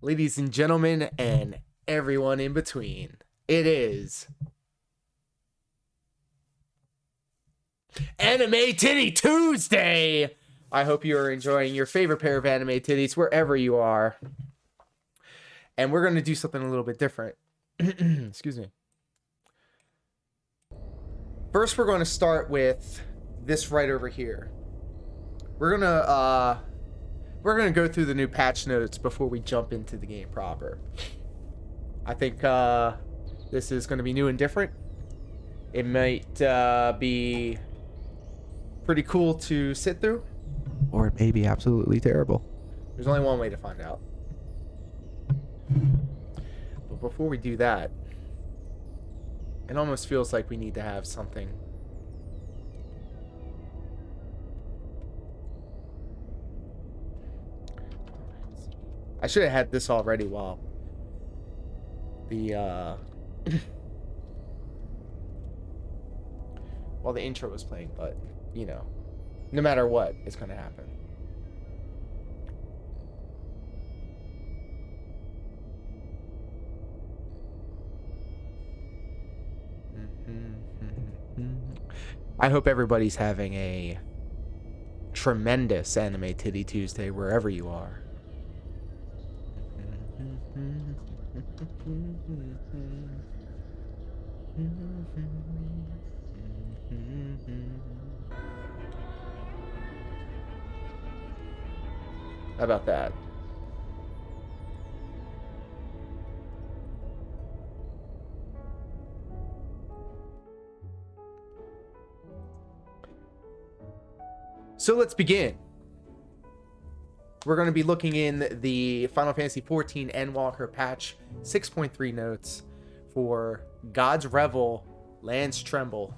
Ladies and gentlemen, and everyone in between, it is Anime Titty Tuesday. I hope you are enjoying your favorite pair of anime titties wherever you are. And we're going to do something a little bit different. Excuse me. First, we're going to start with this right over here. We're going to go through the new patch notes before we jump into the game proper. I think this is going to be new and different. It might be pretty cool to sit through, or it may be absolutely terrible. There's only one way to find out. But before we do that, it almost feels like we need to have something. I should have had this already while the while the intro was playing, but you know, no matter what, it's gonna happen. I hope everybody's having a tremendous Anime Titty Tuesday wherever you are. How about that? So let's begin. We're going to be looking in the Final Fantasy XIV Endwalker patch 6.3 notes for God's Revel, Lands Tremble,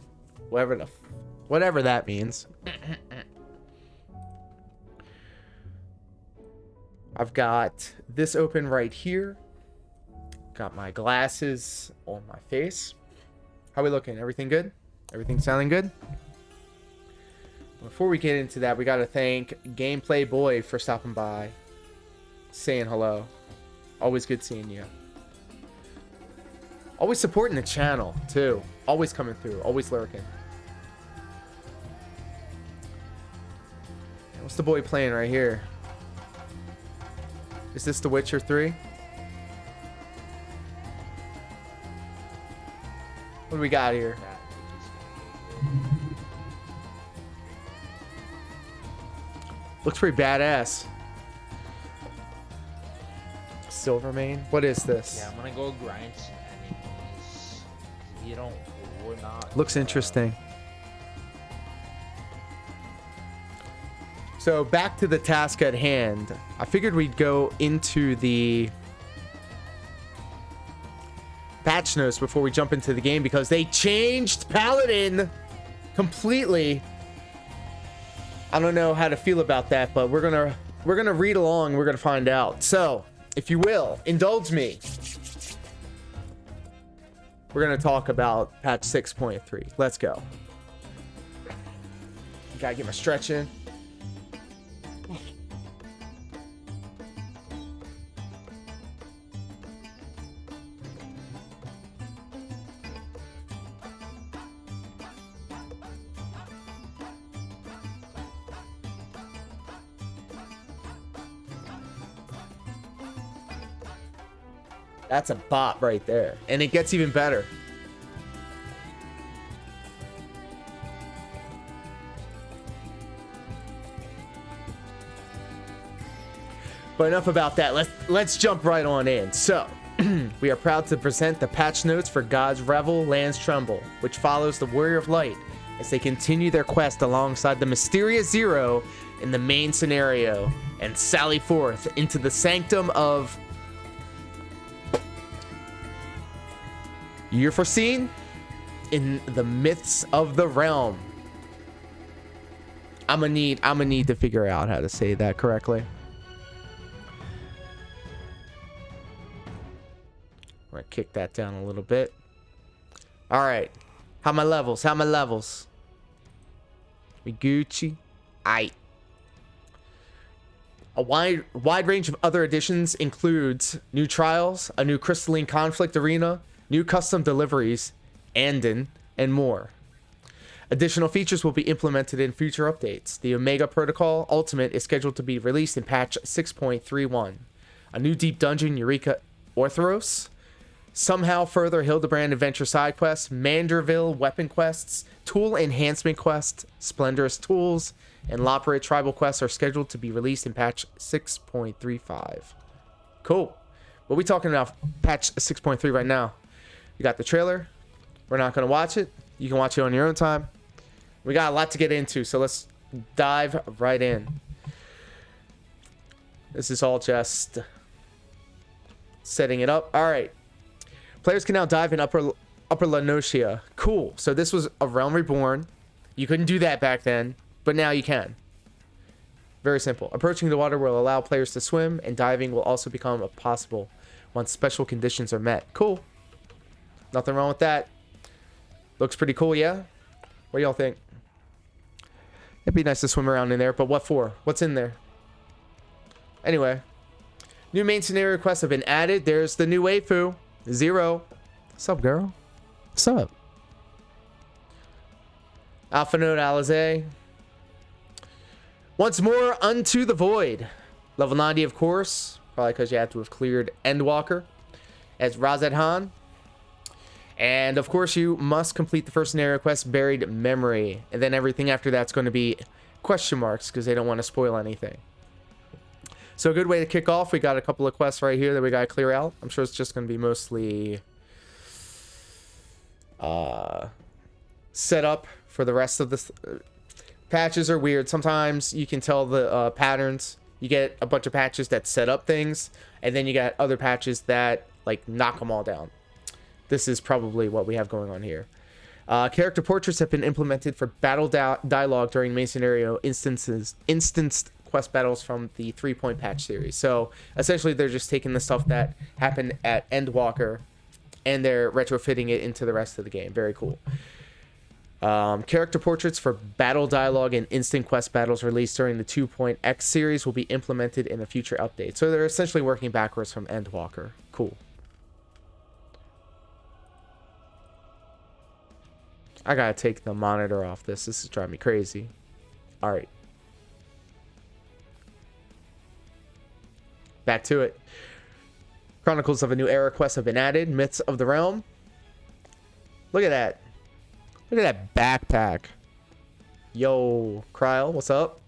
whatever that means. I've got this open right here. Got my glasses on my face. How we looking? Everything good? Everything sounding good? Before we get into that, we got to thank Gameplay Boy for stopping by, saying hello. Always good seeing you. Always supporting the channel, too. Always coming through. Always lurking. What's the boy playing right here? Is this The Witcher 3? What do we got here? Looks pretty badass. Silvermane? What is this? Yeah, I'm gonna go grind some enemies. We're not. Looks interesting. So back to the task at hand. I figured we'd go into the patch notes before we jump into the game because they changed Paladin completely. I don't know how to feel about that, but we're gonna read along. We're gonna find out. So, if you will, indulge me. We're gonna talk about patch 6.3. Let's go. Gotta get my stretch in. That's a bop right there. And it gets even better. But enough about that. Let's jump right on in. So, we are proud to present the patch notes for God's Revel, Lands Tremble, which follows the Warrior of Light as they continue their quest alongside the mysterious Zero in the main scenario and sally forth into the sanctum of You're foreseen in the myths of the realm. I'm gonna need to figure out how to say that correctly. I'm gonna kick that down a little bit. All right, how my levels? We Gucci. Aight. A wide range of other additions includes new trials, a new crystalline conflict arena, new custom deliveries, and more. Additional features will be implemented in future updates. The Omega Protocol Ultimate is scheduled to be released in patch 6.31. A new deep dungeon, Eureka Orthoros. Somehow further Hildebrand adventure side quests, Manderville weapon quests, tool enhancement quests, Splendorous tools, and Loperate tribal quests are scheduled to be released in patch 6.35. Cool. What are we talking about patch 6.3 right now? You got the trailer. We're not going to watch it. You can watch it on your own time. We got a lot to get into, so let's dive right in. This is all just setting it up. All right. Players can now dive in Upper La Nocia. Cool. So this was a Realm Reborn. You couldn't do that back then, but now you can. Very simple. Approaching the water will allow players to swim, and diving will also become possible once special conditions are met. Cool. Nothing wrong with that. Looks pretty cool, yeah? What do y'all think? It'd be nice to swim around in there, but what for? What's in there? Anyway. New main scenario quests have been added. There's the new waifu, Zero. What's up, girl? What's up? Alpha Node Alizé. Once more, Unto the Void. Level 90, of course. Probably because you have to have cleared Endwalker. As Razadhan. And of course, you must complete the first scenario quest, Buried Memory. And then everything after that's going to be question marks because they don't want to spoil anything. So a good way to kick off, we got a couple of quests right here that we got to clear out. I'm sure it's just going to be mostly set up for the rest of this. Patches are weird. Sometimes you can tell the patterns. You get a bunch of patches that set up things, and then you got other patches that like knock them all down. This is probably what we have going on here. Character portraits have been implemented for battle dialogue during main scenario instanced quest battles from the 3-point patch series. So essentially they're just taking the stuff that happened at Endwalker and they're retrofitting it into the rest of the game. Very cool. Character portraits for battle dialogue and instant quest battles released during the 2-point X series will be implemented in a future update. So they're essentially working backwards from Endwalker. Cool. I gotta take the monitor off this. This is driving me crazy. Alright. Back to it. Chronicles of a New Era quests have been added. Myths of the Realm. Look at that. Look at that backpack. Yo, Kryl, what's up?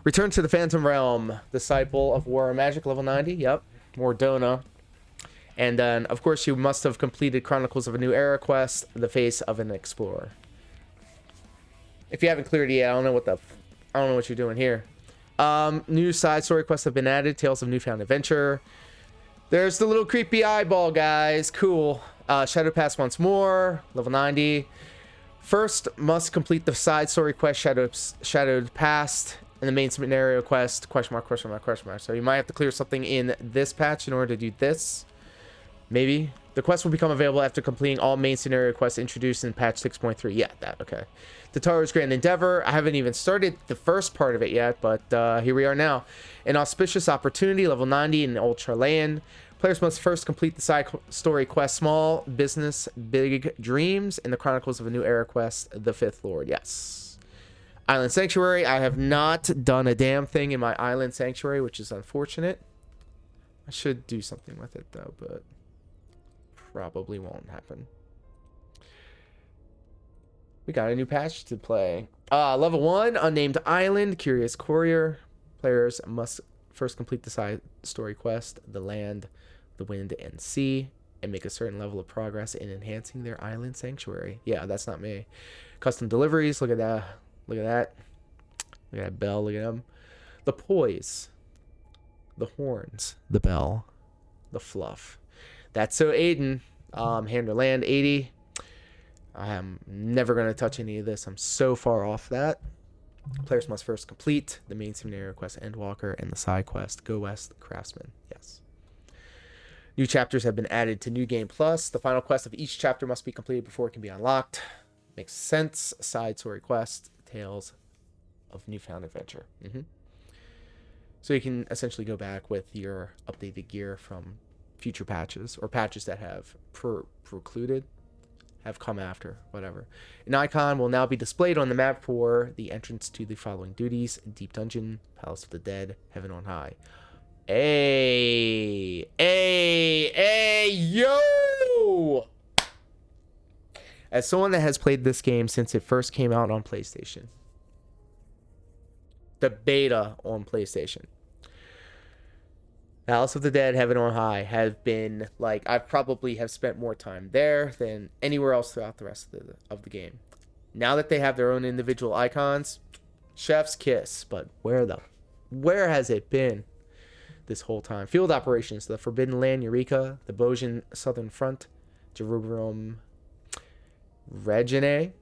Return to the Phantom Realm. Disciple of War and Magic, level 90. Yep. More Dona. And then, of course, you must have completed Chronicles of a New Era quest, The Face of an Explorer. If you haven't cleared it yet, I don't know what you're doing here. New side story quests have been added. Tales of Newfound Adventure. There's the little creepy eyeball, guys. Cool. Shadow Pass once more. Level 90. First, must complete the side story quest, Shadowed Past, and the main scenario quest, question mark, question mark, question mark. So you might have to clear something in this patch in order to do this. Maybe. The quest will become available after completing all main scenario quests introduced in patch 6.3. Yeah, that, okay. Tataru's Grand Endeavor. I haven't even started the first part of it yet, but here we are now. An Auspicious Opportunity, level 90 in Ultra Land. Players must first complete the side story quest, Small Business, Big Dreams, and the Chronicles of a New Era quest, The Fifth Lord. Yes. Island Sanctuary. I have not done a damn thing in my Island Sanctuary, which is unfortunate. I should do something with it, though, but probably won't happen. We got a new patch to play. Level 1, Unnamed Island, Curious Courier. Players must first complete the side story quest, The Land, the Wind, and Sea, and make a certain level of progress in enhancing their island sanctuary. Yeah, that's not me. Custom deliveries. Look at that. Look at that. Look at that bell. Look at them. The poise. The horns. The bell. The fluff. That's so Aiden. Handler Land 80. I am never going to touch any of this. I'm so far off that. Players must first complete the main scenario quest, Endwalker, and the side quest, Go West, Craftsman. Yes. New chapters have been added to New Game Plus. The final quest of each chapter must be completed before it can be unlocked. Makes sense. Side story quest, Tales of Newfound Adventure. So you can essentially go back with your updated gear from future patches or patches that have precluded, have come after, whatever. An icon will now be displayed on the map for the entrance to the following duties: Deep Dungeon, Palace of the Dead, Heaven on High. Hey, yo! As someone that has played this game since it first came out on PlayStation, the beta on PlayStation, Palace of the Dead, Heaven on High have been, like, I probably have spent more time there than anywhere else throughout the rest of the game. Now that they have their own individual icons, chef's kiss. But where has it been this whole time? Field operations: the Forbidden Land, Eureka, the Bosnian Southern Front, Jerusalem, Regine,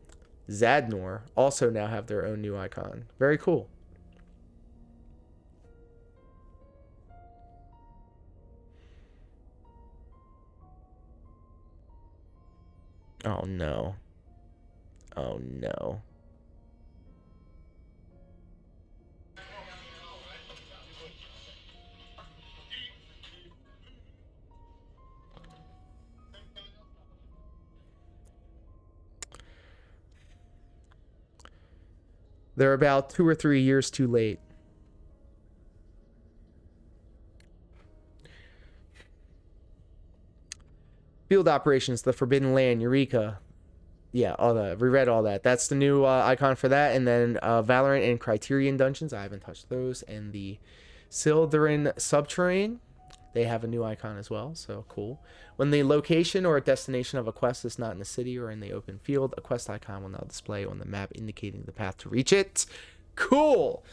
Zadnor also now have their own new icon. Very cool. Oh no. Oh no. They're about 2 or 3 years too late. Field operations: the Forbidden Land, Eureka. Yeah, all that. Reread all that. That's the new icon for that. And then Valorant and Criterion Dungeons. I haven't touched those. And the Sildarin Subterrane, they have a new icon as well. So cool. When the location or destination of a quest is not in the city or in the open field, a quest icon will now display on the map, indicating the path to reach it. Cool.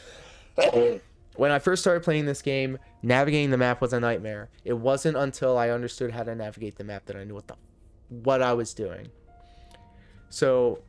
When I first started playing this game, navigating the map was a nightmare. It wasn't until I understood how to navigate the map that I knew what I was doing. So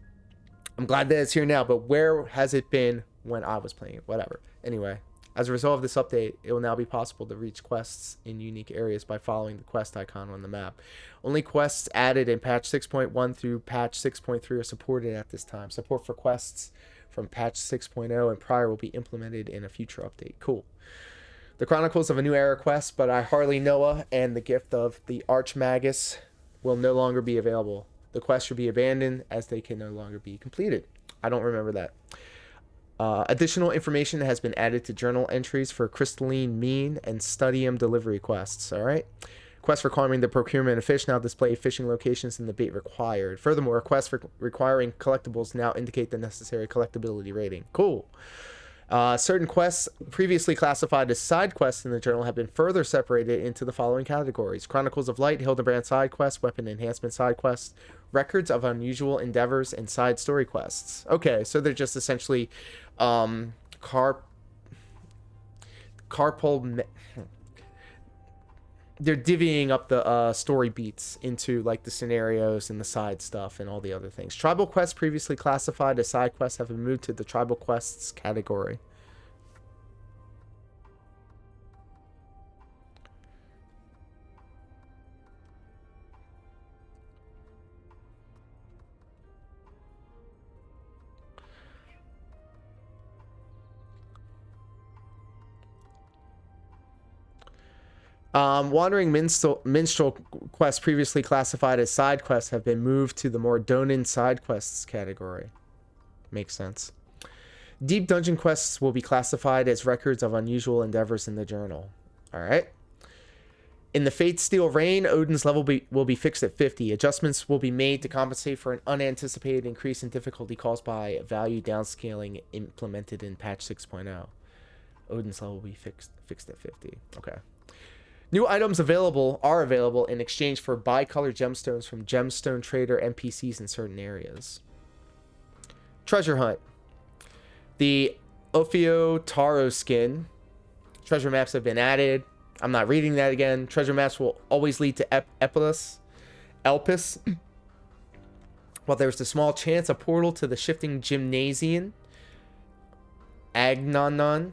I'm glad that it's here now, but where has it been when I was playing it? Whatever. Anyway, as a result of this update, it will now be possible to reach quests in unique areas by following the quest icon on the map. Only quests added in patch 6.1 through patch 6.3 are supported at this time. Support for quests from patch 6.0 and prior will be implemented in a future update. Cool. The Chronicles of a New Era quest, but I Harley Noah and the Gift of the Archmagus will no longer be available. The quest should be abandoned as they can no longer be completed. I don't remember that. Additional information has been added to journal entries for Crystalline Mean and Studium delivery quests. All right. Quests requiring the procurement of fish now display fishing locations and the bait required. Furthermore, quests requiring collectibles now indicate the necessary collectability rating. Cool. Certain quests previously classified as side quests in the journal have been further separated into the following categories: Chronicles of Light, Hildebrand side quests, Weapon Enhancement side quests, Records of Unusual Endeavors, and side story quests. Okay, so they're just essentially carpal. They're divvying up the story beats into like the scenarios and the side stuff and all the other things. Tribal quests previously classified as side quests have been moved to the tribal quests category. Wandering Minstrel quests previously classified as side quests have been moved to the more Donin side quests category. Makes sense. Deep Dungeon quests will be classified as records of unusual endeavors in the journal. Alright. In the Fate Steel Rain, Odin's level will be fixed at 50. Adjustments will be made to compensate for an unanticipated increase in difficulty caused by value downscaling implemented in patch 6.0. Odin's level will be fixed at 50. Okay. New items are available in exchange for bicolor gemstones from Gemstone Trader NPCs in certain areas. Treasure Hunt. The Ophio Taro skin. Treasure maps have been added. I'm not reading that again. Treasure maps will always lead to Elpis. While there's a small chance a portal to the shifting Gymnasium, Agnanon,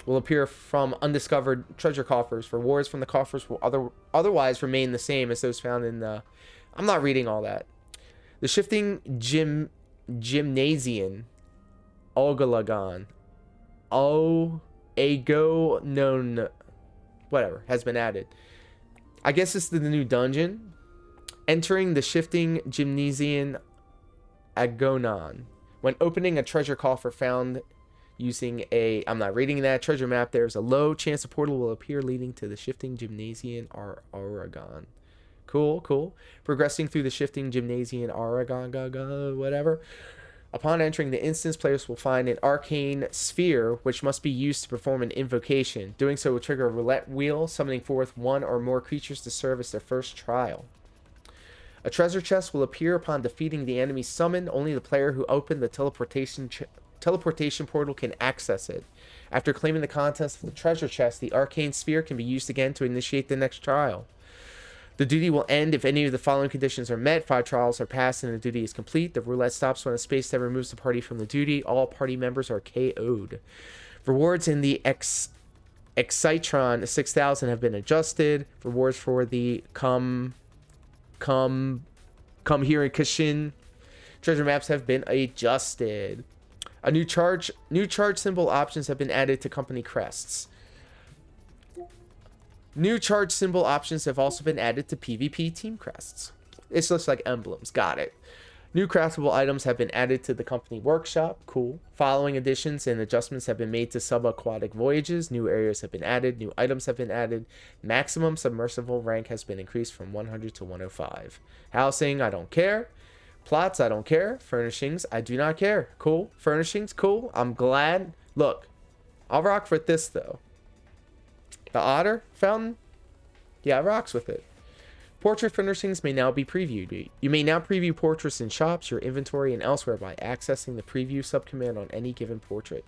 will appear from undiscovered treasure coffers. Rewards from the coffers will otherwise remain the same as those found in the... I'm not reading all that. The shifting Gymnasium, Ogalagon. Ago known, whatever, has been added. I guess this is the new dungeon. Entering the shifting gymnasium Agonon. When opening a treasure coffer found using a, I'm not reading that, treasure map, there's a low chance a portal will appear leading to the shifting gymnasium Oregon. Cool, cool. Progressing through the shifting gymnasium Oregon, whatever. Upon entering the instance, players will find an arcane sphere, which must be used to perform an invocation. Doing so will trigger a roulette wheel, summoning forth one or more creatures to serve as their first trial. A treasure chest will appear upon defeating the enemy summoned. Only the player who opened the teleportation portal can access it. After claiming the contents of the treasure chest, the arcane sphere can be used again to initiate the next trial. The duty will end if any of the following conditions are met. 5 trials are passed and the duty is complete. The roulette stops when a space tab removes the party from the duty. All party members are KO'd. Rewards in the Excitron 6000 have been adjusted. Rewards for the Come here and Kashin treasure maps have been adjusted. A new charge symbol options have been added to company crests. New charge symbol options have also been added to PvP team crests. This looks like emblems. Got it. New craftable items have been added to the company workshop. Cool. Following additions and adjustments have been made to subaquatic voyages. New areas have been added. New items have been added. Maximum submersible rank has been increased from 100 to 105. Housing, I don't care. Plots, I don't care. Furnishings, I do not care. Cool. Furnishings, cool. I'm glad. Look, I'll rock with this, though. The otter fountain? Yeah, it rocks with it. Portrait furnishings may now be previewed. You may now preview portraits in shops, your inventory, and elsewhere by accessing the preview subcommand on any given portrait.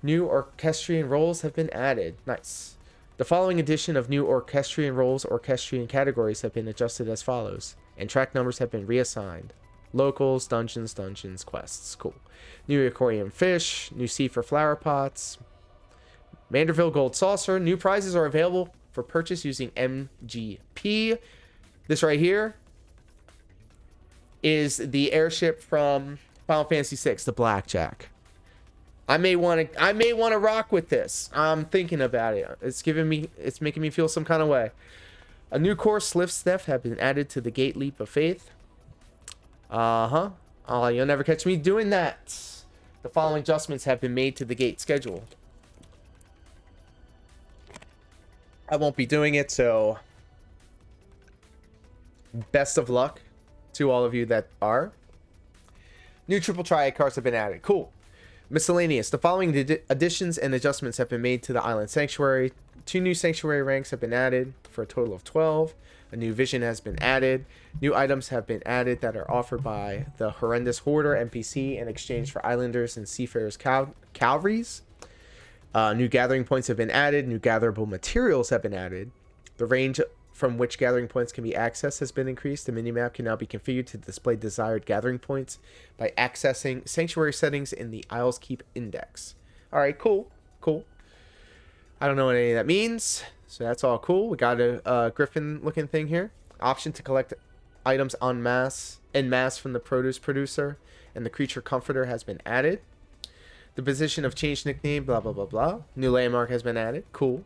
New orchestrion roles have been added. Nice. The following edition of new orchestrion roles, orchestrion categories have been adjusted as follows, and track numbers have been reassigned. Locals, dungeons, quests. Cool. New aquarium fish, new sea for flower pots, Manderville Gold Saucer. New prizes are available for purchase using MGP. This right here is the airship from Final Fantasy VI, the Blackjack. I may want to rock with this. I'm thinking about it. It's making me feel some kind of way. A new course, Lift Theft, have been added to the Gate Leap of Faith. Oh, you'll never catch me doing that. The following adjustments have been made to the gate schedule. I won't be doing it, so best of luck to all of you that are. New triple triad cards have been added. Cool. Miscellaneous. The following additions and adjustments have been made to the Island Sanctuary. 2 new Sanctuary ranks have been added for a total of 12. A new vision has been added. New items have been added that are offered by the Horrendous Hoarder NPC in exchange for Islanders and Seafarers Calvaries. New gathering points have been added. New gatherable materials have been added. The range from which gathering points can be accessed has been increased. The minimap can now be configured to display desired gathering points by accessing sanctuary settings in the Isles Keep index. All right, cool. I don't know what any of that means, so that's all cool. We got a griffin-looking thing here. Option to collect items en masse from the produce producer, and the creature comforter has been added. The position of changed nickname, blah, blah, blah, blah. New landmark has been added. Cool.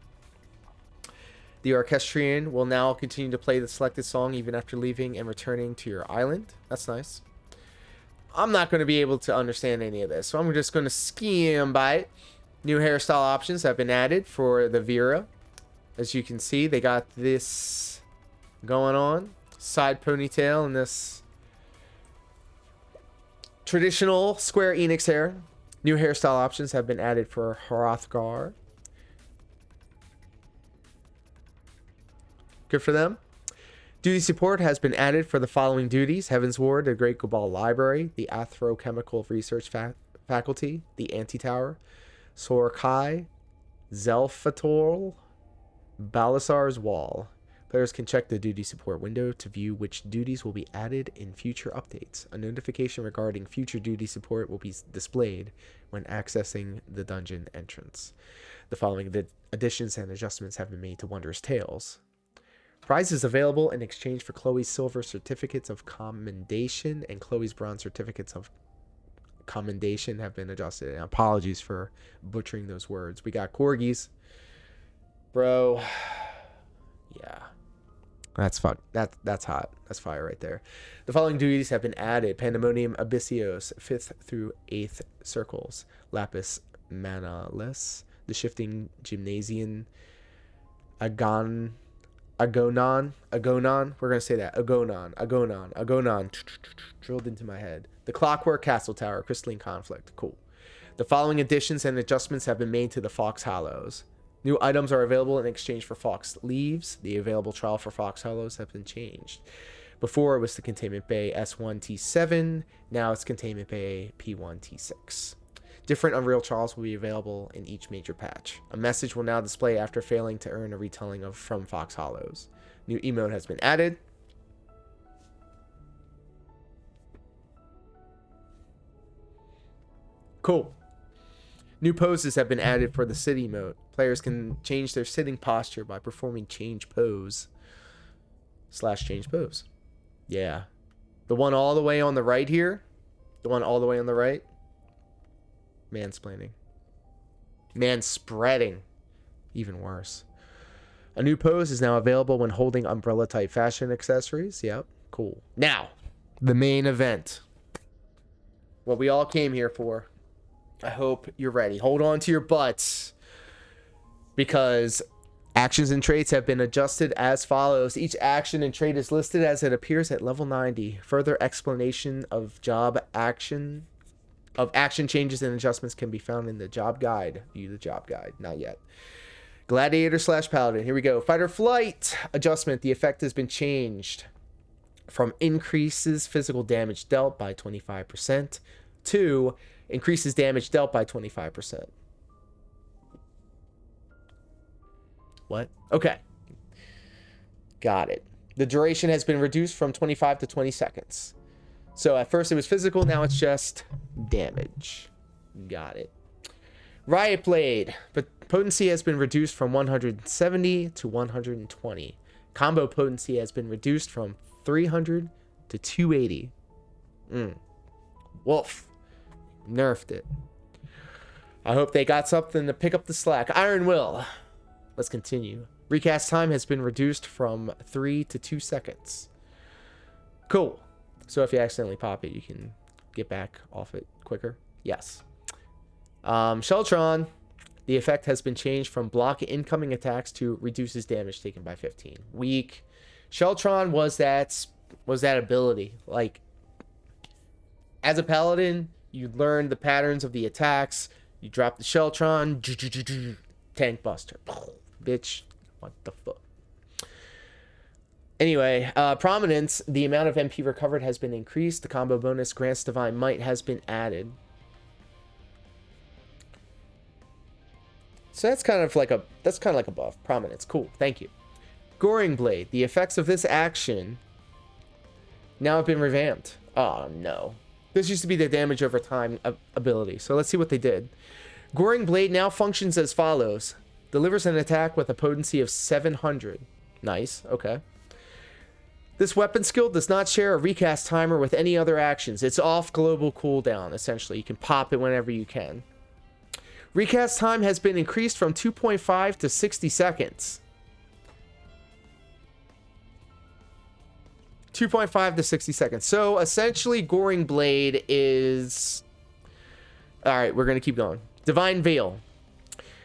The orchestrion will now continue to play the selected song even after leaving and returning to your island. That's nice. I'm not going to be able to understand any of this, so I'm just going to skim by it. New hairstyle options have been added for the Vera. As you can see, they got this going on. Side ponytail and this traditional Square Enix hair. New hairstyle options have been added for Hrothgar. Good for them. Duty support has been added for the following duties: Heaven's Ward, the Great Gobal Library, the Athrochemical Research Faculty, the Anti-Tower, Sorkai, Zelfatol, Balasar's Wall. Players can check the duty support window to view which duties will be added in future updates. A notification regarding future duty support will be displayed when accessing the dungeon entrance. The following additions and adjustments have been made to Wondrous Tales. Prizes available in exchange for Chloe's silver certificates of commendation and Chloe's bronze certificates of commendation have been adjusted. And apologies for butchering those words. We got corgis. Bro. Yeah. That's fuck. That's hot. That's fire right there. The following duties have been added: Pandemonium Abyssios, 5th through 8th circles. Lapis Manalis, the Shifting Gymnasium. Agonon. We're gonna say that. Agonon. Drilled into my head. The Clockwork Castle Tower, Crystalline Conflict. Cool. The following additions and adjustments have been made to the Fox Hollows. New items are available in exchange for Fox Leaves. The available trial for Fox Hollows have been changed. Before it was the Containment Bay S1T7. Now it's Containment Bay P1T6. Different Unreal trials will be available in each major patch. A message will now display after failing to earn a retelling of From Fox Hollows. New emote has been added. Cool. New poses have been added for the city mode. Players can change their sitting posture by performing change pose / change pose. Yeah. The one all the way on the right here. The one all the way on the right. Mansplaining. Manspreading. Even worse. A new pose is now available when holding umbrella type fashion accessories. Yep. Cool. Now, the main event. What we all came here for. I hope you're ready. Hold on to your butts. Because actions and traits have been adjusted as follows. Each action and trait is listed as it appears at level 90. Further explanation of action changes and adjustments can be found in the job guide. View the job guide. Not yet. Gladiator / Paladin. Here we go. Fight or flight adjustment. The effect has been changed from increases physical damage dealt by 25% to increases damage dealt by 25%. What? Okay. Got it. The duration has been reduced from 25 to 20 seconds. So at first it was physical, now it's just damage. Got it. Riot Blade. But potency has been reduced from 170 to 120. Combo potency has been reduced from 300 to 280. Wolf. Nerfed it. I hope they got something to pick up the slack. Iron Will. Let's continue. Recast time has been reduced from 3 to 2 seconds. Cool. So if you accidentally pop it, you can get back off it quicker. Yes. Sheltron. The effect has been changed from block incoming attacks to reduces damage taken by 15. Weak. Sheltron was that ability. Like, as a paladin, you learn the patterns of the attacks. You drop the Sheltron. Tank buster. Bitch. What the fuck? Anyway, prominence. The amount of MP recovered has been increased. The combo bonus grants divine might has been added. So that's kind of like a buff. Prominence. Cool. Thank you. Goring Blade. The effects of this action now have been revamped. Oh no. This used to be the damage over time ability. So let's see what they did. Goring Blade now functions as follows. Delivers an attack with a potency of 700. Nice. Okay. This weapon skill does not share a recast timer with any other actions. It's off global cooldown, essentially. You can pop it whenever you can. Recast time has been increased from 2.5 to 60 seconds. 2.5 to 60 seconds. So, essentially, Goring Blade is... Alright, we're going to keep going. Divine Veil.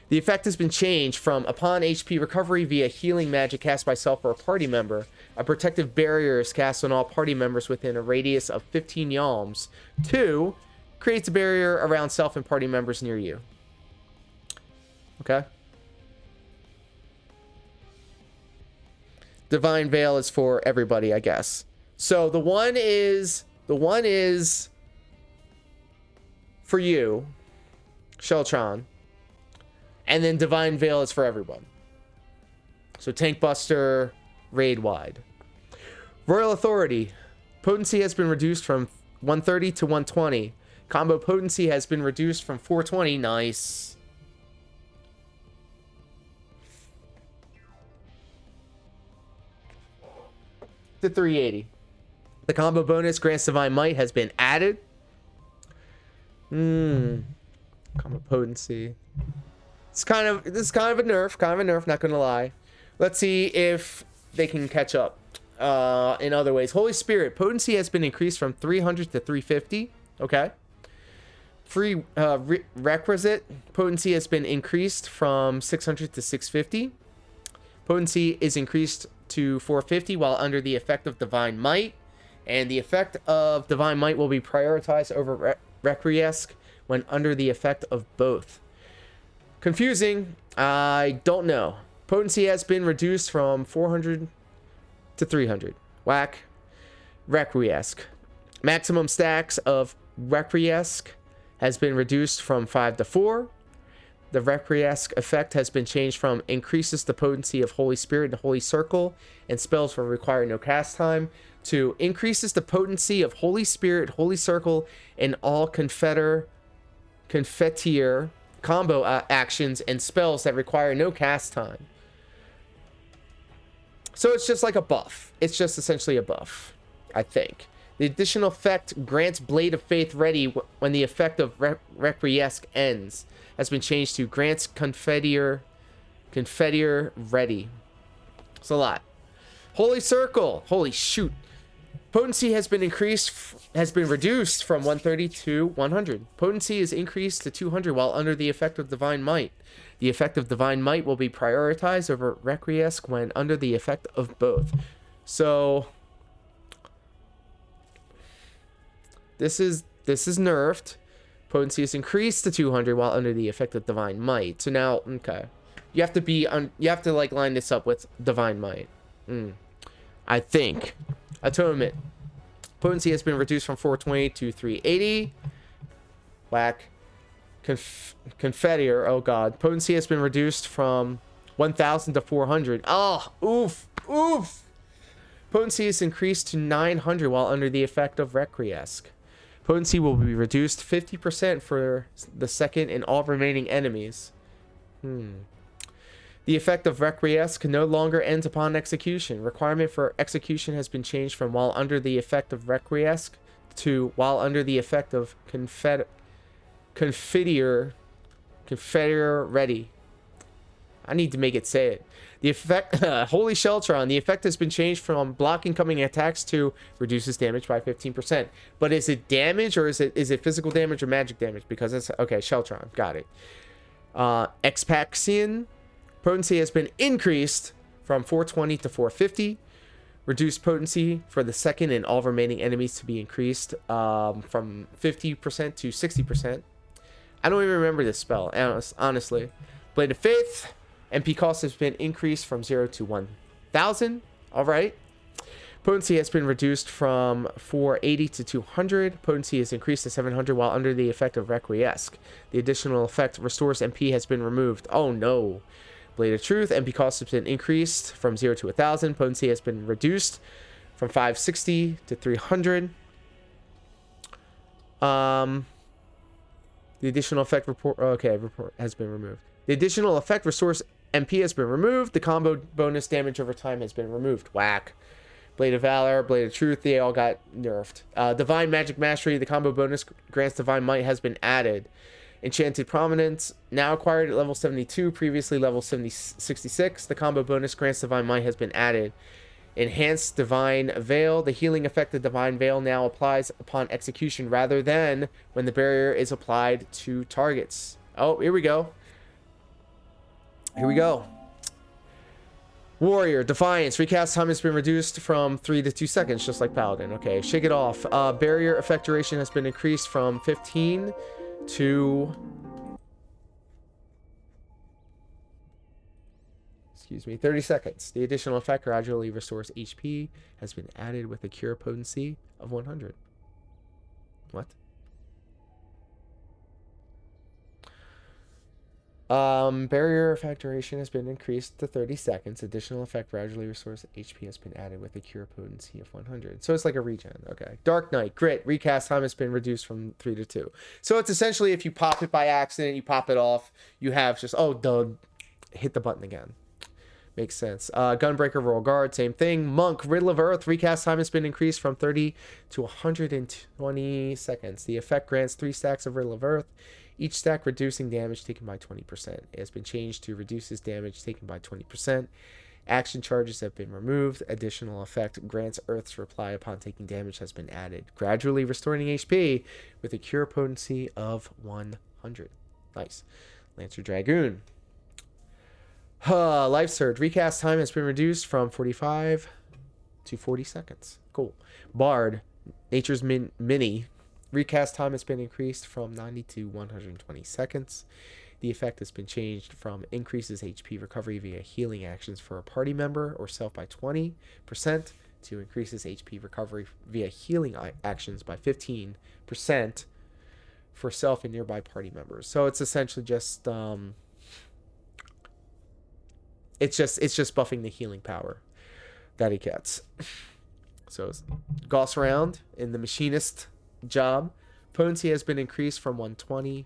The effect has been changed from upon HP recovery via healing magic cast by self or a party member. A protective barrier is cast on all party members within a radius of 15 yalms. 2. Creates a barrier around self and party members near you. Okay. Divine Veil is for everybody, I guess. So the one is for you, Sheltron. And then Divine Veil is for everyone. So Tank Buster, raid wide. Royal Authority. Potency has been reduced from 130 to 120. Combo potency has been reduced from 420. Nice. To 380. The combo bonus grants divine might has been added. Combo potency. This is kind of a nerf, not gonna lie. Let's see if they can catch up in other ways. Holy Spirit, potency has been increased from 300 to 350. Okay. Requisite, potency has been increased from 600 to 650. Potency is increased to 450 while under the effect of Divine Might. And the effect of Divine Might will be prioritized over Requiesce when under the effect of both. Confusing. I don't know. Potency has been reduced from 400 to 300. Whack. Requiesce. Maximum stacks of Requiesce has been reduced from 5 to 4. The Requiesce effect has been changed from increases the potency of Holy Spirit and Holy Circle and spells will require no cast time to increases the potency of Holy Spirit, Holy Circle, and all Confiteor combo actions and spells that require no cast time. So it's just like a buff. It's just essentially a buff, I think. The additional effect grants Blade of Faith ready when the effect of Requiesce ends. Has been changed to grants Confiteor ready. It's a lot. Holy Circle. Holy shoot. Potency has been reduced from 130 to 100. Potency is increased to 200 while under the effect of Divine Might. The effect of Divine Might will be prioritized over Requiesce when under the effect of both. So this is nerfed. Potency is increased to 200 while under the effect of Divine Might. So now, okay, you have to like line this up with Divine Might. I think. Atonement. Potency has been reduced from 420 to 380. Whack. Confiteor. Oh god. Potency has been reduced from 1000 to 400. Oh, oof. Potency is increased to 900 while under the effect of Requiesce. Potency will be reduced 50% for the second and all remaining enemies. The effect of Requiesce can no longer end upon execution. Requirement for execution has been changed from while under the effect of Requiesce to while under the effect of Confiteor ready. I need to make it say it. The effect, Holy Sheltron, the effect has been changed from blocking coming attacks to reduces damage by 15%. But is it damage or is it physical damage or magic damage? Because it's, okay, Sheltron, got it. Expaxion, potency has been increased from 420 to 450. Reduced potency for the second and all remaining enemies to be increased from 50% to 60%. I don't even remember this spell, honestly. Blade of Faith. MP cost has been increased from 0 to 1000. All right. Potency has been reduced from 480 to 200. Potency is increased to 700 while under the effect of Requiesce. The additional effect restores MP has been removed. Oh no. Blade of Truth. MP cost has been increased from 0 to 1000. Potency has been reduced from 560 to 300. The additional effect report has been removed. The additional effect restores MP has been removed. The combo bonus damage over time has been removed. Whack. Blade of Valor, Blade of Truth, they all got nerfed. Divine Magic Mastery, the combo bonus grants Divine Might has been added. Enchanted Prominence, now acquired at level 72, previously level 66. The combo bonus grants Divine Might has been added. Enhanced Divine Veil, the healing effect of Divine Veil now applies upon execution rather than when the barrier is applied to targets. Oh, here we go. Warrior, Defiance. Recast time has been reduced from 3 to 2 seconds, just like Paladin. Okay, Shake It Off. Barrier effect duration has been increased from 15 to... 30 seconds. The additional effect gradually restores HP has been added with a cure potency of 100. What? Barrier effect duration has been increased to 30 seconds. Additional effect gradually restores HP has been added with a cure potency of 100. So it's like a regen. Okay. Dark Knight, Grit, recast time has been reduced from 3 to 2. So it's essentially if you pop it by accident, you pop it off, you have just, hit the button again. Makes sense. Gunbreaker, Royal Guard, same thing. Monk, Riddle of Earth, recast time has been increased from 30 to 120 seconds. The effect grants 3 stacks of Riddle of Earth, each stack reducing damage taken by 20%. It has been changed to reduces damage taken by 20%. Action charges have been removed. Additional effect grants Earth's reply upon taking damage has been added, gradually restoring HP with a cure potency of 100. Nice. Lancer Dragoon. Life Surge. Recast time has been reduced from 45 to 40 seconds. Cool. Bard. Nature's Mini. Recast time has been increased from 90 to 120 seconds. The effect has been changed from increases HP recovery via healing actions for a party member or self by 20% to increases HP recovery via healing actions by 15% for self and nearby party members. So it's essentially just it's just buffing the healing power that he gets. So Goss round in the machinist job. Potency has been increased from 120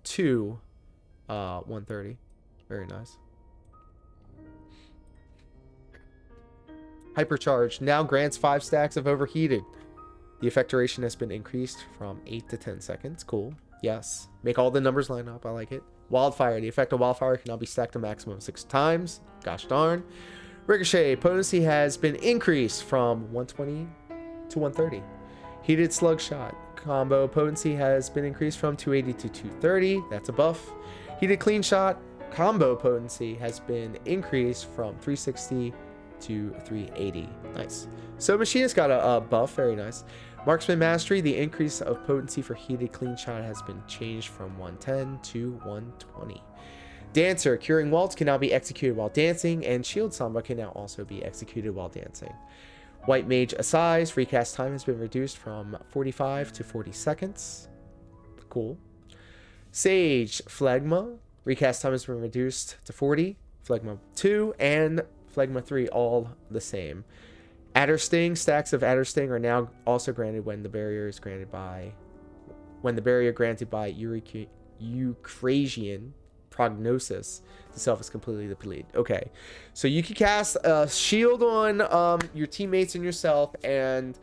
to 130. Very nice. Hypercharge now grants 5 stacks of overheated. The effect duration has been increased from 8 to 10 seconds. Cool. Yes. Make all the numbers line up. I like it. Wildfire. The effect of Wildfire can now be stacked a maximum of 6 times. Gosh darn. Ricochet. Potency has been increased from 120 to 130. Heated Slug Shot. Combo potency has been increased from 280 to 230. That's a buff. Heated Clean Shot. Combo potency has been increased from 360 to 380. Nice. So Machinist got a buff. Very nice. Marksman Mastery. The increase of potency for Heated Clean Shot has been changed from 110 to 120. Dancer. Curing Waltz can now be executed while dancing, and Shield Samba can now also be executed while dancing. White Mage Assize. Recast time has been reduced from 45 to 40 seconds. Cool. Sage Phlegma. Recast time has been reduced to 40. Phlegma 2 and Phlegma 3 all the same. Adder Sting. Stacks of Adder Sting are now also granted when the barrier is granted by granted by Eucrasian Prognosis. The self is completely depleted. Okay, so you can cast a shield on your teammates and yourself, and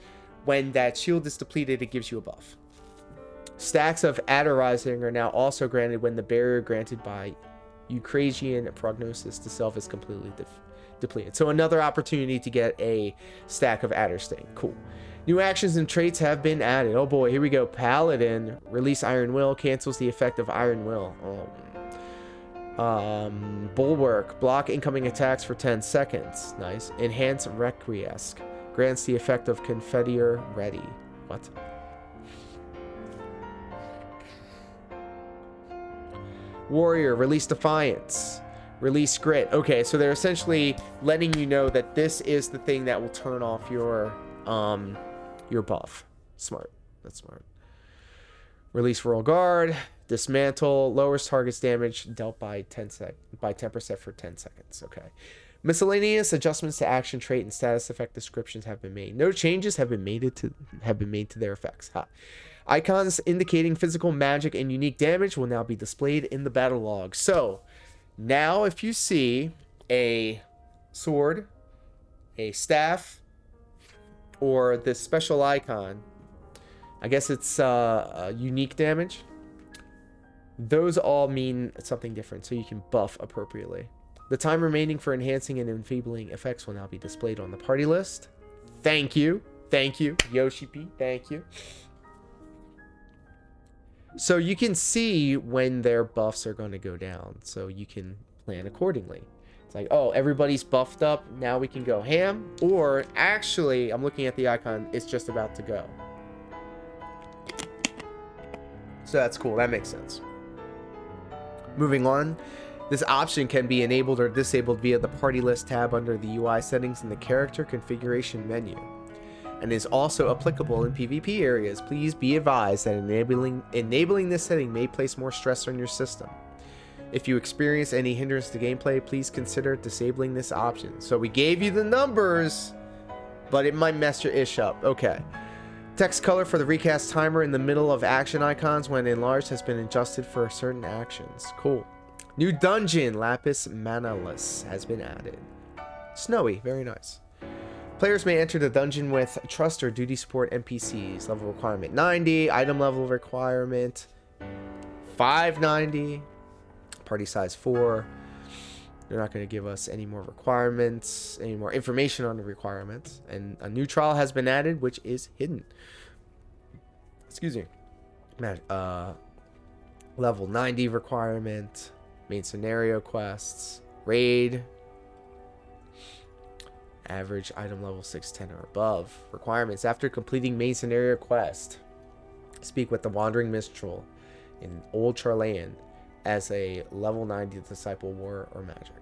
when that shield is depleted, it gives you a buff. Stacks of Adderizing are now also granted when the barrier granted by Eucrasian Prognosis to self is completely depleted. So another opportunity to get a stack of Adder Sting. Cool. New actions and traits have been added. Oh boy, here we go. Paladin. Release Iron Will. Cancels the effect of Iron Will. Bulwark. Block incoming attacks for 10 seconds. Nice. Enhance Requiesce. Grants the effect of Confiteor Ready. What? Warrior. Release Defiance. Release Grit. Okay, so they're essentially letting you know that this is the thing that will turn off your buff. Smart. That's smart. Release Royal Guard. Dismantle. Lowers target's damage dealt by 10% for 10 seconds. Okay. Miscellaneous adjustments to action, trait, and status effect descriptions have been made. No changes have been made to their effects. Icons indicating physical, magic, and unique damage will now be displayed in the battle log. So now if you see a sword, a staff, or this special icon, I guess it's unique damage, those all mean something different, so you can buff appropriately. The time remaining for enhancing and enfeebling effects will now be displayed on the party list. Thank you. Thank you, Yoshi P. Thank you. So you can see when their buffs are going to go down, so you can plan accordingly. It's like, oh, everybody's buffed up, now we can go ham. Or actually, I'm looking at the icon, it's just about to go. So that's cool, that makes sense. Moving on, this option can be enabled or disabled via the party list tab under the UI settings in the character configuration menu, and is also applicable in PvP areas. Please be advised that enabling this setting may place more stress on your system. If you experience any hindrance to gameplay, please consider disabling this option. So we gave you the numbers, but it might mess your ish up. Okay. Text color for the recast timer in the middle of action icons when enlarged has been adjusted for certain actions. Cool. New dungeon, Lapis Manalis, has been added. Snowy, very nice. Players may enter the dungeon with trust or duty support NPCs. Level requirement 90. Item level requirement 590. Party size 4. They're not going to give us any more requirements, any more information on the requirements. And a new trial has been added, which is hidden. Excuse me. Level 90 requirement. Main scenario quests. Raid. Average item level 610 or above. Requirements. After completing main scenario quest, speak with the Wandering Minstrel in Old Charlayan as a level 90 disciple war or magic.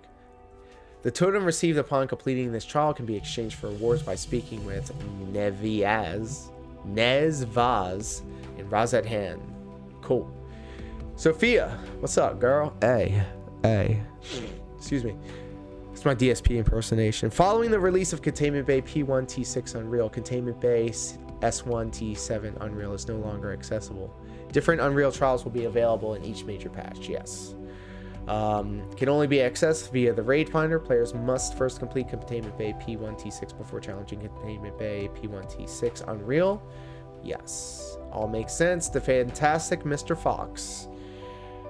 The totem received upon completing this trial can be exchanged for rewards by speaking with Nezvaz in Razat-Han. Cool. Sophia, what's up, girl? Hey. Excuse me. It's my DSP impersonation. Following the release of Containment Bay P1 T6 Unreal, Containment Bay S1 T7 Unreal is no longer accessible. Different Unreal trials will be available in each major patch. Yes. Can only be accessed via the Raid Finder. Players must first complete Containment Bay P1 T6 before challenging Containment Bay P1 T6 Unreal. Yes. All makes sense. The fantastic Mr. Fox.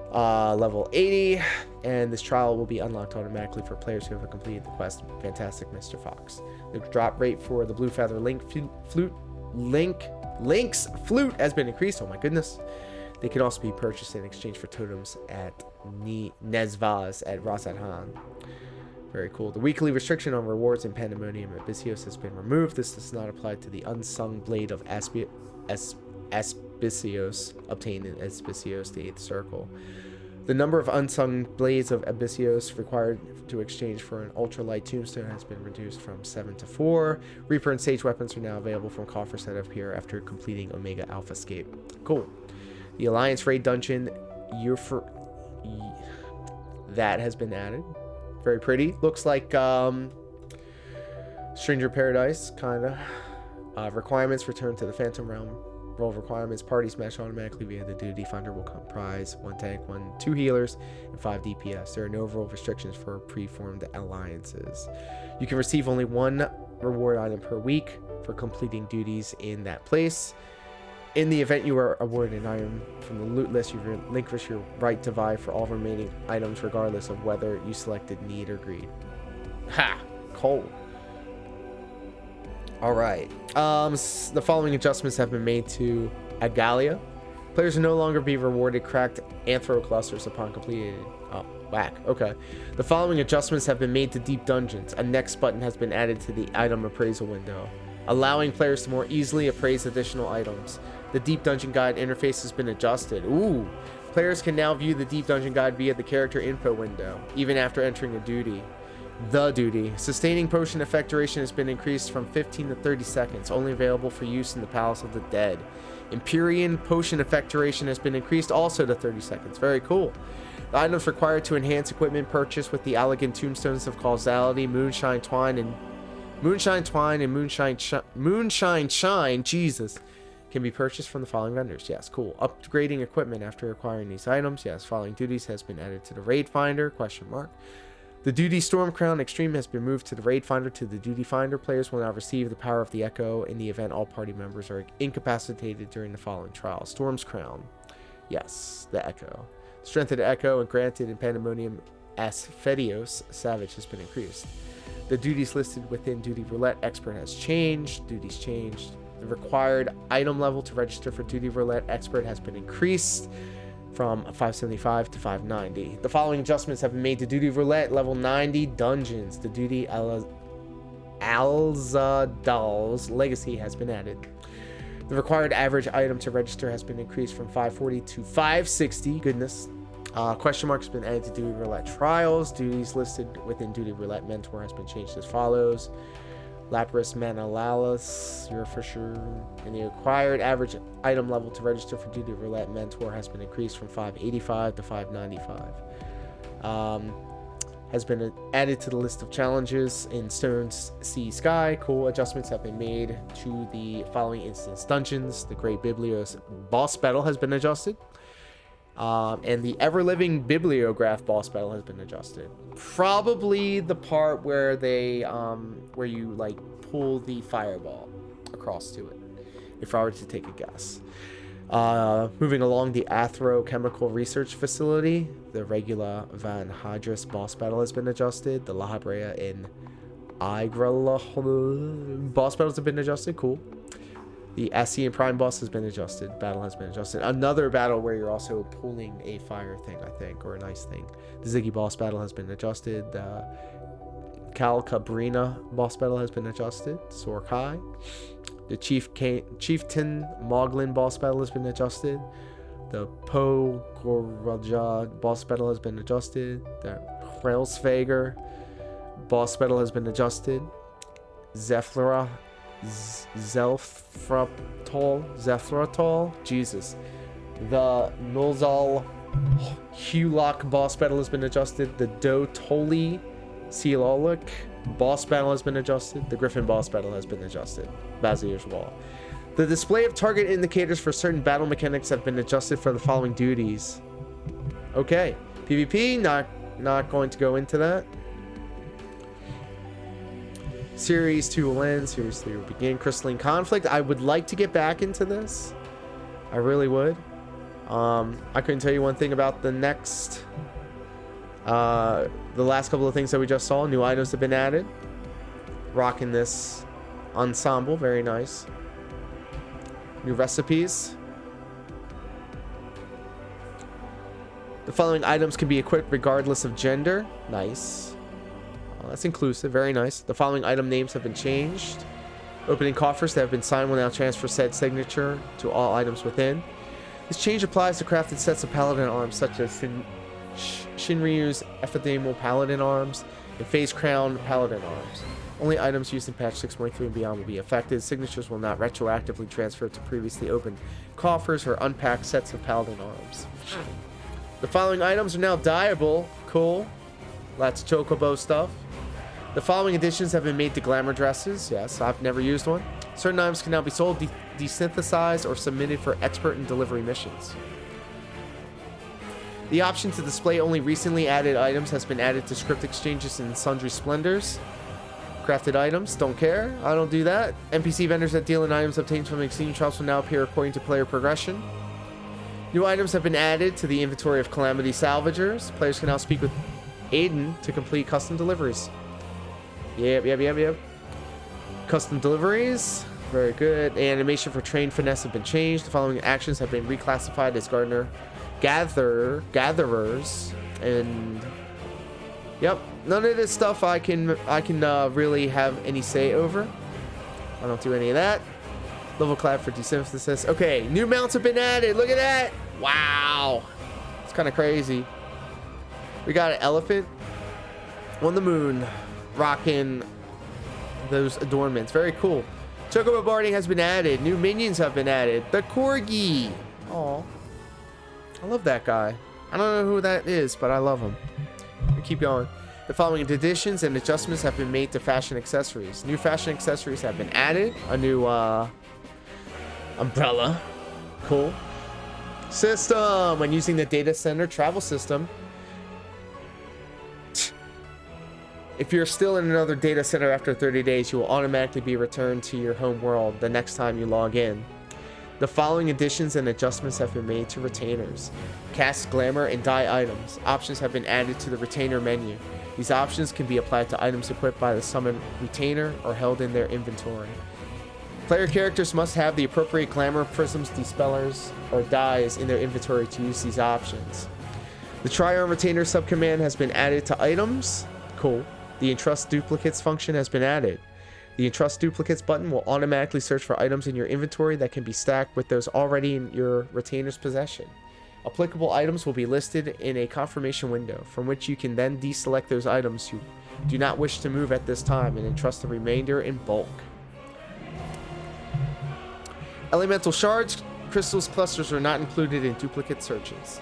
Level 80, and this trial will be unlocked automatically for players who have completed the quest Fantastic Mr. Fox. The drop rate for the Blue Feather Link's flute has been increased. Oh my goodness. They can also be purchased in exchange for totems at Nezvaz at Razat-Han. Very cool. The weekly restriction on rewards in Pandemonium Abyssios has been removed. This does not apply to the unsung blade of Abyssios obtained in Abyssios, the 8th circle. The number of unsung blades of Abyssios required to exchange for an ultralight tombstone has been reduced from 7 to 4. Reaper and Sage weapons are now available from coffers that appear after completing Omega Alpha Scape. Cool. The Alliance Raid Dungeon that has been added. Very pretty. Looks like Stranger Paradise, kinda. Requirements: return to the Phantom Realm. Role requirements: parties match automatically via the Duty Finder will comprise 1 tank, 2 healers, and 5 DPS. There are no role restrictions for preformed alliances. You can receive only 1 reward item per week for completing duties in that place. In the event you are awarded an item from the loot list, you relinquish your right to vie for all remaining items regardless of whether you selected need or greed. Ha! Cold. Alright. The following adjustments have been made to Agalia. Players will no longer be rewarded cracked anthro clusters upon completed. Oh, whack. Okay. The following adjustments have been made to Deep Dungeons. A next button has been added to the item appraisal window, allowing players to more easily appraise additional items. The Deep Dungeon Guide interface has been adjusted. Ooh. Players can now view the Deep Dungeon Guide via the character info window, even after entering a duty. The duty. Sustaining potion effect duration has been increased from 15 to 30 seconds, only available for use in the Palace of the Dead. Empyrean potion effect duration has been increased also to 30 seconds. Very cool. The items required to enhance equipment purchased with the elegant tombstones of causality, Moonshine Twine, and Moonshine Shine, Jesus, can be purchased from the following vendors. Yes, cool. Upgrading equipment after acquiring these items. Yes, following duties has been added to the Raid Finder, question mark. The Duty Storm Crown Extreme has been moved to the Raid Finder to the Duty Finder. Players will now receive the power of the Echo in the event all party members are incapacitated during the following trial. Storm's Crown. Yes, the Echo. Strength of the Echo and granted in Pandemonium Asphedios Savage has been increased. The duties listed within Duty Roulette Expert has changed. Duties changed. The required item level to register for Duty Roulette Expert has been increased from 575 to 590. The following adjustments have been made to Duty Roulette level 90 dungeons. The Duty Alzadal's Legacy has been added. The required average item to register has been increased from 540 to 560. Goodness. Question mark has been added to Duty Roulette Trials. Duties listed within Duty Roulette Mentor has been changed as follows. Lapis Manalalis, you're for sure. And the required average item level to register for Duty Roulette Mentor has been increased from 585 to 595. Has been added to the list of challenges in Stone Sea Sky. Cool. Adjustments have been made to the following instance dungeons. The Great Biblios boss battle has been adjusted. And the ever-living bibliograph boss battle has been adjusted. Probably the part where they, where you like pull the fireball across to it, if I were to take a guess. Moving along, the Athro-Chemical Research Facility, the Regula Van Hadris boss battle has been adjusted. The La Habrea in Igrala boss battles have been adjusted. Cool. The Asian Prime boss has been adjused. Battle has been adjusted. Another battle where you're also pulling a fire thing, I think, or an ice thing. The Ziggy boss battle has been adjusted. The Cal Cabrina boss battle has been adjusted. Sorkai. The Chieftain Moglin boss battle has been adjusted. The Po Goraja boss battle has been adjusted. The Hrelsvager boss battle has been adjusted. Zephyra Zethratol, Jesus. The Nolzal Hulak boss battle has been adjusted. The Dotoli Silolik boss battle has been adjusted. The Griffin boss battle has been adjusted. Bazir's Wall. The display of target indicators for certain battle mechanics have been adjusted for the following duties. Okay. PvP, not going to go into that. Series 2 will end. Series 3 will begin. Crystalline Conflict. I would like to get back into this. I really would. I couldn't tell you one thing about the next... the last couple of things that we just saw. New items have been added. Rocking this ensemble. Very nice. New recipes. The following items can be equipped regardless of gender. Nice. That's inclusive. Very nice. The following item names have been changed. Opening coffers that have been signed will now transfer said signature to all items within. This change applies to crafted sets of paladin arms such as Shinryu's Ephedemal Paladin arms and Phase Crown Paladin arms. Only items used in patch 6.3 and beyond will be affected. Signatures will not retroactively transfer to previously opened coffers or unpacked sets of paladin arms. The following items are now dyeable. Cool. Lots of chocobo stuff. The following additions have been made to glamour dresses. Yes, I've never used one. Certain items can now be sold, desynthesized, or submitted for expert and delivery missions. The option to display only recently added items has been added to script exchanges in Sundry Splendors. Crafted items, don't care. I don't do that. NPC vendors that deal in items obtained from exchange shops will now appear according to player progression. New items have been added to the inventory of Calamity Salvagers. Players can now speak with Aiden to complete custom deliveries. Yep. Custom deliveries. Very good. The animation for trained finesse have been changed. The following actions have been reclassified as gatherers. And yep, none of this stuff I can really have any say over. I don't do any of that. Level clap for desynthesis. Okay, new mounts have been added. Look at that. Wow. It's kind of crazy. We got an elephant on the moon rocking those adornments. Very cool. Chocobo barding has been added. New minions have been added. The Corgi. Aw. I love that guy. I don't know who that is, but I love him. We keep going. The following additions and adjustments have been made to fashion accessories. New fashion accessories have been added. A new umbrella. Cool. System. When using the data center travel system, if you're still in another data center after 30 days, you will automatically be returned to your home world the next time you log in. The following additions and adjustments have been made to retainers. Cast, glamour, and dye items. Options have been added to the retainer menu. These options can be applied to items equipped by the summoned retainer or held in their inventory. Player characters must have the appropriate glamour, prisms, dispellers, or dyes in their inventory to use these options. The Try-On Retainer subcommand has been added to items. Cool. The Entrust Duplicates function has been added. The Entrust Duplicates button will automatically search for items in your inventory that can be stacked with those already in your retainer's possession. Applicable items will be listed in a confirmation window, from which you can then deselect those items you do not wish to move at this time and entrust the remainder in bulk. Elemental shards, crystals, clusters are not included in duplicate searches.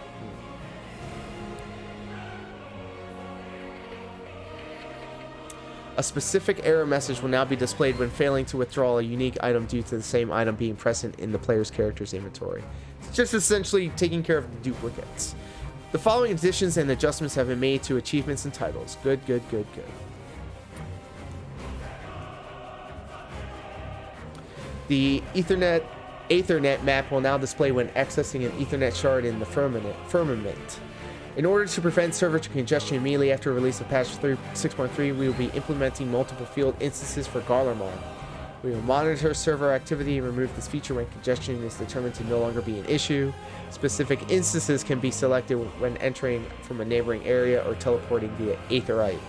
A specific error message will now be displayed when failing to withdraw a unique item due to the same item being present in the player's character's inventory. just essentially taking care of the duplicates. The following additions and adjustments have been made to achievements and titles. Good. The Ethernet map will now display when accessing an Ethernet shard in the firmament. In order to prevent server congestion immediately after release of patch 6.3, we will be implementing multiple field instances for Garlemald. We will monitor server activity and remove this feature when congestion is determined to no longer be an issue. Specific instances can be selected when entering from a neighboring area or teleporting via Aetherite.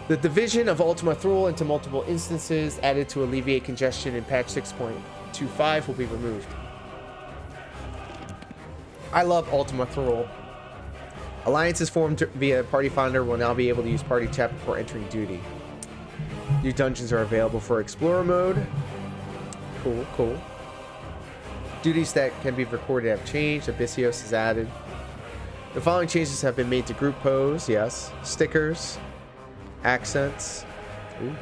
The division of Ultima Thule into multiple instances added to alleviate congestion in patch 6.25 will be removed. I love Ultima Thule. Alliances formed via Party Finder will now be able to use Party Chat before entering duty. New dungeons are available for Explorer mode. Cool. Duties that can be recorded have changed. Abyssios is added. The following changes have been made to group pose. Yes. Stickers. Accents. Ooh.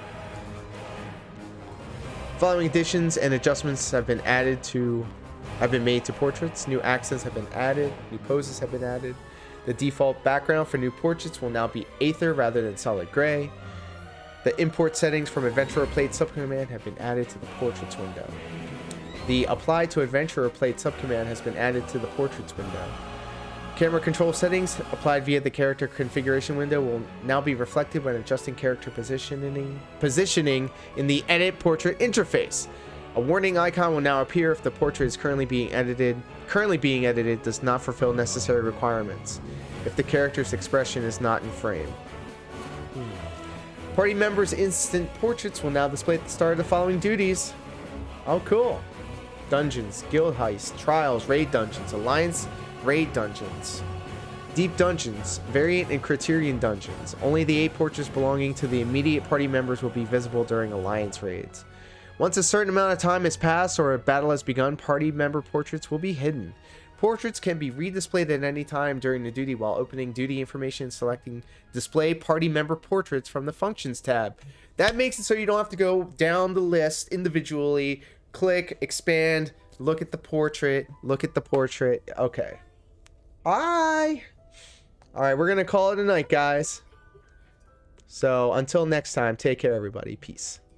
Following additions and adjustments have been made to portraits. New accents have been added. New poses have been added. The default background for new portraits will now be Aether rather than solid gray. The import settings from Adventurer Plate subcommand have been added to the portraits window. The apply to Adventurer Plate subcommand has been added to the portraits window. Camera control settings applied via the character configuration window will now be reflected when adjusting character positioning in the edit portrait interface. A warning icon will now appear if the portrait is currently being edited does not fulfill necessary requirements. If the character's expression is not in frame. Party members' instant portraits will now display at the start of the following duties. Oh, cool. Dungeons, guild heists, trials, raid dungeons, alliance raid dungeons, deep dungeons, variant and criterion dungeons. Only the 8 portraits belonging to the immediate party members will be visible during alliance raids. Once a certain amount of time has passed or a battle has begun, party member portraits will be hidden. Portraits can be redisplayed at any time during the duty while opening duty information and selecting display party member portraits from the functions tab. That makes it so you don't have to go down the list individually, click, expand, look at the portrait. Okay. Bye. All right, we're going to call it a night, guys. So until next time, take care, everybody. Peace.